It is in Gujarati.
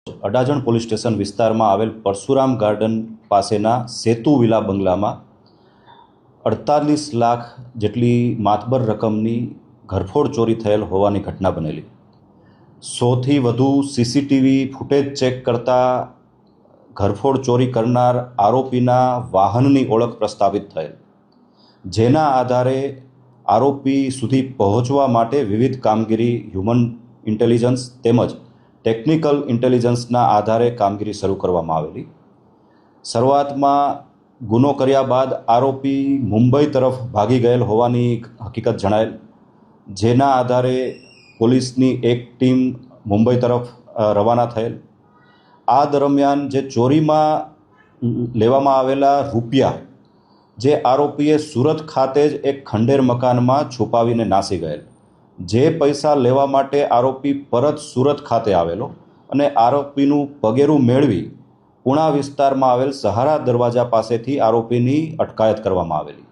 અડાજણ પોલીસ સ્ટેશન વિસ્તારમાં આવેલ પરશુરામ ગાર્ડન પાસેના સેતુ વિલા બંગલામાં 48 લાખ જેટલી માતબર રકમની ઘરફોડ ચોરી થયેલ હોવાની ઘટના બનેલી। 100થી વધુ સીસીટીવી ફૂટેજ ચેક કરતા ઘરફોડ ચોરી કરનાર આરોપીના વાહનની ઓળખ પ્રસ્થાપિત થયેલ, જેના આધારે આરોપી સુધી પહોંચવા માટે વિવિધ કામગીરી હ્યુમન ઇન્ટેલિજન્સ તેમજ ટેકનિકલ ઇન્ટેલિજન્સના આધારે કામગીરી શરૂ કરવામાં આવેલી। શરૂઆતમાં ગુનો કર્યા બાદ આરોપી મુંબઈ તરફ ભાગી ગયેલ હોવાની હકીકત જણાયેલ, જેના આધારે પોલીસની એક ટીમ મુંબઈ તરફ રવાના થયેલ। આ દરમિયાન જે ચોરીમાં લેવામાં આવેલા રૂપિયા જે આરોપીએ સુરત ખાતે જ એક ખંડેર મકાનમાં છુપાવીને નાસી ગયેલ, જે પૈસા લેવા માટે આરોપી પરત સુરત ખાતે આવેલો અને આરોપીનું પગેરું મેળવી પુણા વિસ્તારમાં આવેલ સહારા દરવાજા પાસેથી આરોપીની અટકાયત કરવામાં આવેલી।